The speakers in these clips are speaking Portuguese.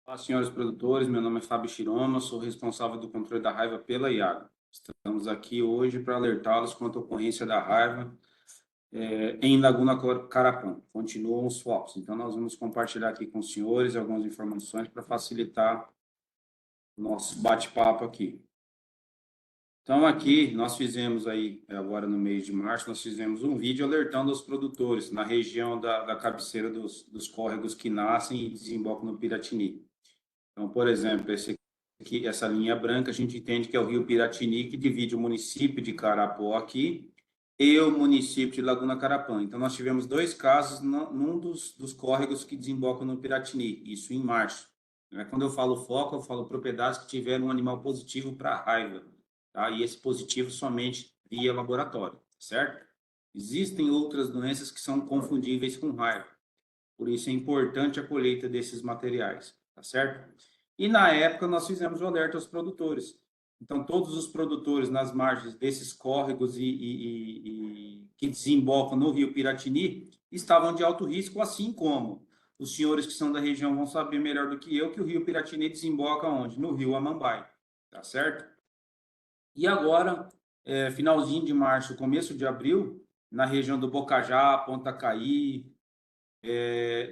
Olá, senhores produtores, meu nome é Fábio Chiroma, sou responsável do controle da raiva pela IAGRO. Estamos aqui hoje para alertá-los quanto à ocorrência da raiva em Laguna Carapã. Continuam os focos, então nós vamos compartilhar aqui com os senhores algumas informações para facilitar o nosso bate-papo aqui. Então aqui nós fizemos aí, agora no mês de março, nós fizemos um vídeo alertando os produtores na região da cabeceira dos córregos que nascem e desembocam no Piratini. Então, por exemplo, essa linha branca, a gente entende que é o rio Piratini, que divide o município de Carapó aqui e o município de Laguna Carapã. Então, nós tivemos dois casos num dos córregos que desembocam no Piratini, isso em março. Quando eu falo foco, eu falo propriedades que tiveram um animal positivo para raiva, tá? E esse positivo somente via laboratório, certo? Existem outras doenças que são confundíveis com raiva, por isso é importante a colheita desses materiais, tá certo? E na época nós fizemos o alerta aos produtores. Então, todos os produtores nas margens desses córregos que desembocam no rio Piratini estavam de alto risco, assim como os senhores que são da região vão saber melhor do que eu que o rio Piratini desemboca onde? No rio Amambai, tá certo? E agora, finalzinho de março, começo de abril, na região do Bocajá, Ponta Caí,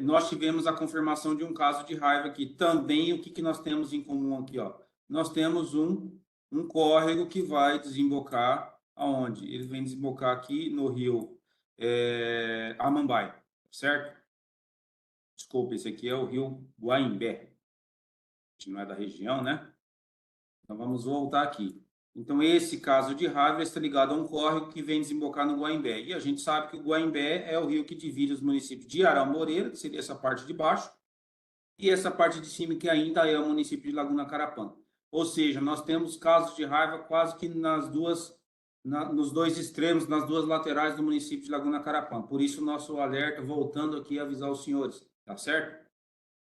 nós tivemos a confirmação de um caso de raiva aqui. Também, o que nós temos em comum aqui? Ó? Nós temos um córrego que vai desembocar aonde? Ele vem desembocar aqui no rio Amambai, certo? Desculpa, esse aqui é o rio Guaimbé, que não é da região, né? Então, vamos voltar aqui. Então, esse caso de raiva está ligado a um córrego que vem desembocar no Guaimbé. E a gente sabe que o Guaimbé é o rio que divide os municípios de Aral Moreira, que seria essa parte de baixo, e essa parte de cima, que ainda é o município de Laguna Carapã. Ou seja, nós temos casos de raiva quase que nos dois extremos, nas duas laterais do município de Laguna Carapã. Por isso, o nosso alerta, voltando aqui a avisar os senhores, tá certo?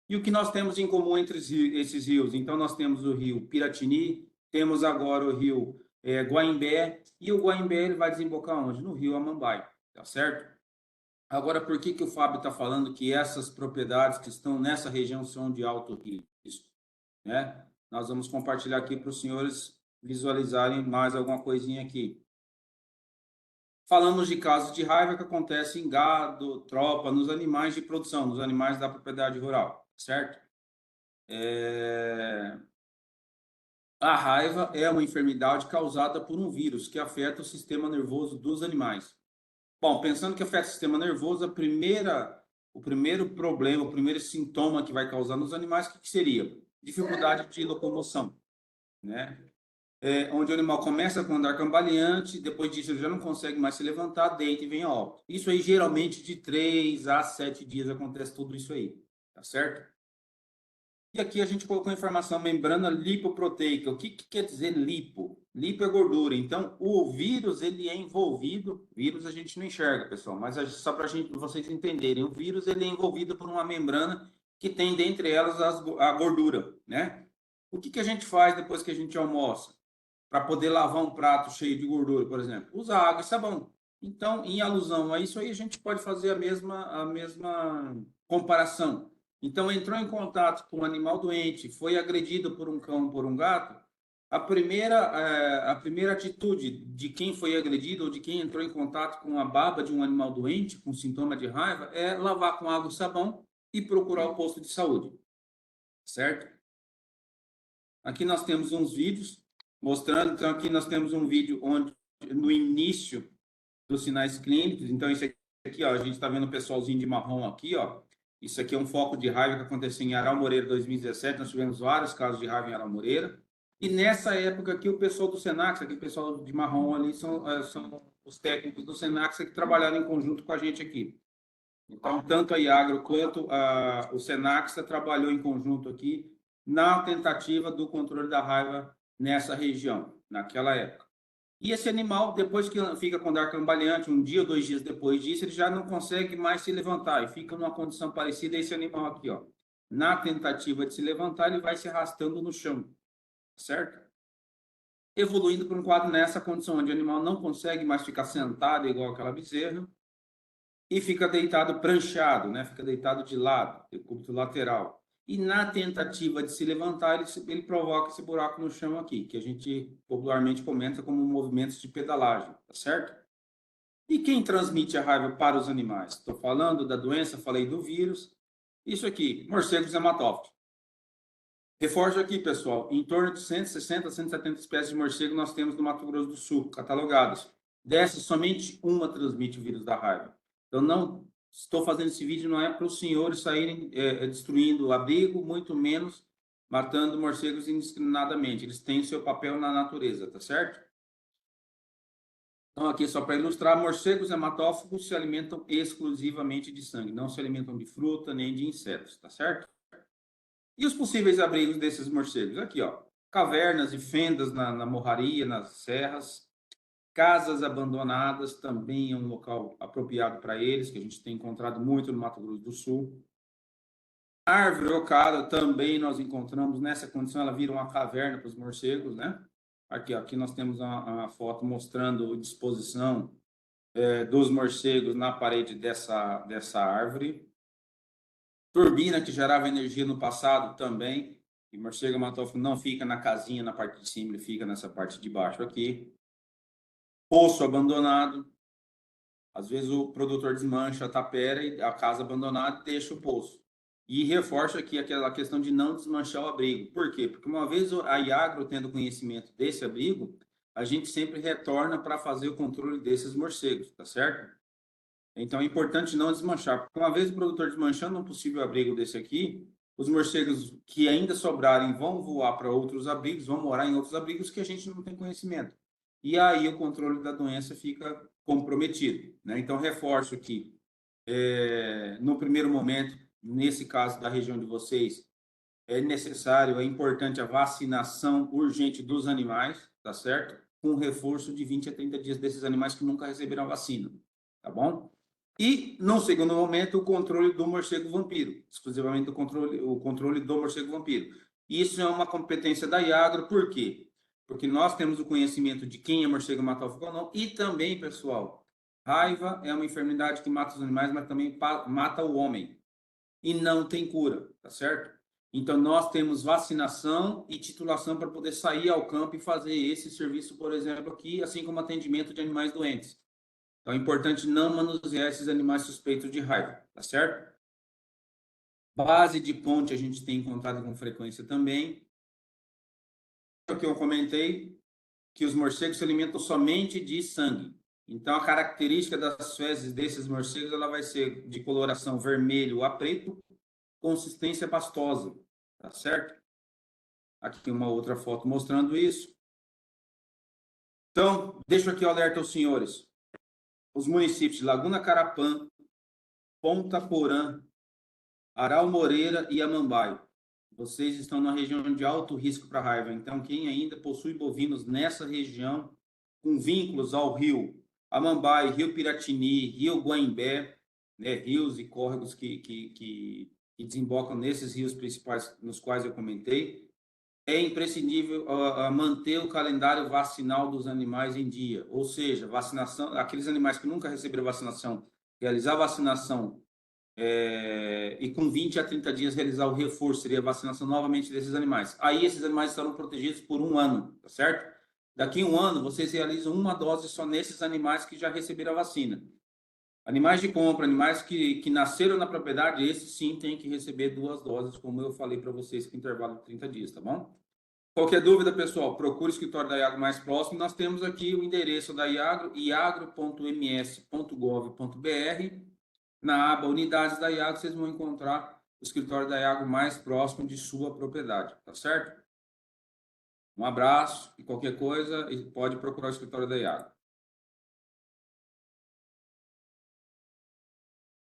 E o que nós temos em comum entre esses rios? Então, nós temos o rio Piratini, temos agora o rio Guaimbé, e o Guaimbé ele vai desembocar onde? No rio Amambai, tá certo? Agora, por que o Fábio está falando que essas propriedades que estão nessa região são de alto risco? Né? Nós vamos compartilhar aqui para os senhores visualizarem mais alguma coisinha aqui. Falamos de casos de raiva que acontecem em gado, tropa, nos animais de produção, nos animais da propriedade rural, certo? A raiva é uma enfermidade causada por um vírus que afeta o sistema nervoso dos animais. Bom, pensando que afeta o sistema nervoso, o primeiro problema, o primeiro sintoma que vai causar nos animais, o que seria? Dificuldade de locomoção, né? Onde o animal começa com andar cambaleante, depois disso ele já não consegue mais se levantar, deita e vem a óbito. Isso aí, geralmente, de 3 a 7 dias acontece tudo isso aí, tá certo? E aqui a gente colocou a informação membrana lipoproteica. O que quer dizer lipo? Lipo é gordura. Então, o vírus, ele é envolvido... Vírus a gente não enxerga, pessoal, mas só para vocês entenderem. O vírus, ele é envolvido por uma membrana que tem, dentre elas, a gordura, né? O que a gente faz depois que a gente almoça? Para poder lavar um prato cheio de gordura, por exemplo? Usar água e sabão. Então, em alusão a isso aí, a gente pode fazer a mesma comparação. Então, entrou em contato com um animal doente, foi agredido por um cão, por um gato, a primeira atitude de quem foi agredido ou de quem entrou em contato com a baba de um animal doente, com sintoma de raiva, é lavar com água e sabão e procurar o posto de saúde, certo? Aqui nós temos uns vídeos mostrando, então aqui nós temos um vídeo onde, no início dos sinais clínicos, então isso aqui, ó, a gente está vendo o pessoalzinho de marrom aqui, ó, isso aqui é um foco de raiva que aconteceu em Aral Moreira 2017, nós tivemos vários casos de raiva em Aral Moreira, e nessa época aqui o pessoal do Senax, aqui o pessoal de marrom ali, são os técnicos do Senax que trabalharam em conjunto com a gente aqui. Então, tanto a Iagro quanto o Senax trabalhou em conjunto aqui na tentativa do controle da raiva nessa região, naquela época. E esse animal, depois que fica com andar cambaleante, um dia ou 2 dias depois disso, ele já não consegue mais se levantar e fica numa condição parecida a esse animal aqui, ó. Na tentativa de se levantar, ele vai se arrastando no chão, certo? Evoluindo para um quadro nessa condição, onde o animal não consegue mais ficar sentado igual aquela bezerra e fica deitado pranchado, né? Fica deitado de lado, decúbito lateral. e na tentativa de se levantar, ele provoca esse buraco no chão aqui, que a gente popularmente comenta como movimentos de pedalagem, tá certo? E quem transmite a raiva para os animais? Estou falando da doença, falei do vírus. Isso aqui, morcegos hematófilos. Reforço aqui, pessoal, em torno de 160 a 170 espécies de morcego nós temos no Mato Grosso do Sul, catalogadas. Dessas, somente uma transmite o vírus da raiva. Então, não estou fazendo esse vídeo, não é para os senhores saírem destruindo o abrigo, muito menos matando morcegos indiscriminadamente. Eles têm o seu papel na natureza, tá certo? Então, aqui só para ilustrar, morcegos hematófagos se alimentam exclusivamente de sangue, não se alimentam de fruta nem de insetos, tá certo? E os possíveis abrigos desses morcegos? Aqui, ó, cavernas e fendas na morraria, nas serras, casas abandonadas também é um local apropriado para eles, que a gente tem encontrado muito no Mato Grosso do Sul. Árvore ocada também nós encontramos nessa condição, ela vira uma caverna para os morcegos, né? Aqui, ó, aqui nós temos uma foto mostrando a disposição dos morcegos na parede dessa árvore. Turbina que gerava energia no passado também. E morcego hematófago não fica na casinha na parte de cima, ele fica nessa parte de baixo aqui. Poço abandonado. Às vezes o produtor desmancha a tapera e a casa abandonada e deixa o poço. E reforço aqui aquela questão de não desmanchar o abrigo. Por quê? Porque uma vez a Iagro tendo conhecimento desse abrigo, a gente sempre retorna para fazer o controle desses morcegos, tá certo? Então é importante não desmanchar, porque uma vez o produtor desmanchando um possível abrigo desse aqui, os morcegos que ainda sobrarem vão voar para outros abrigos, vão morar em outros abrigos que a gente não tem conhecimento. E aí o controle da doença fica comprometido, né? Então reforço que no primeiro momento, nesse caso da região de vocês, é necessário, é importante a vacinação urgente dos animais, tá certo? Com reforço de 20 a 30 dias desses animais que nunca receberam a vacina, tá bom? E, no segundo momento, o controle do morcego vampiro, exclusivamente o controle do morcego vampiro. Isso é uma competência da Iagro, por quê? Porque nós temos o conhecimento de quem é morcego hematófago ou não, e também, pessoal, raiva é uma enfermidade que mata os animais, mas também mata o homem. E não tem cura, tá certo? Então, nós temos vacinação e titulação para poder sair ao campo e fazer esse serviço, por exemplo, aqui, assim como atendimento de animais doentes. Então, é importante não manusear esses animais suspeitos de raiva, tá certo? Base de ponte a gente tem encontrado com frequência também. O que eu comentei, que os morcegos se alimentam somente de sangue. Então, a característica das fezes desses morcegos, ela vai ser de coloração vermelho a preto, consistência pastosa, tá certo? Aqui uma outra foto mostrando isso. Então, deixo aqui o alerta aos senhores. Os municípios de Laguna Carapã, Ponta Porã, Aral Moreira e Amambaia. Vocês estão na região de alto risco para raiva. Então, quem ainda possui bovinos nessa região, com vínculos ao rio Amambaia, rio Piratini, rio Guaimbé, né, rios e córregos que desembocam nesses rios principais nos quais eu comentei, é imprescindível manter o calendário vacinal dos animais em dia. Ou seja, vacinação, aqueles animais que nunca receberam vacinação, realizar a vacinação e com 20 a 30 dias realizar o reforço, seria a vacinação novamente desses animais. Aí esses animais estarão protegidos por 1 ano, tá certo? Daqui a 1 ano, vocês realizam uma dose só nesses animais que já receberam a vacina. Animais de compra, animais que nasceram na propriedade, esses sim têm que receber 2 doses, como eu falei para vocês, com intervalo de 30 dias, tá bom? Qualquer dúvida, pessoal, procure o escritório da Iagro mais próximo. Nós temos aqui o endereço da Iagro, iagro.ms.gov.br. Na aba Unidades da Iagro, vocês vão encontrar o escritório da Iagro mais próximo de sua propriedade, tá certo? Um abraço e qualquer coisa, pode procurar o escritório da Iagro.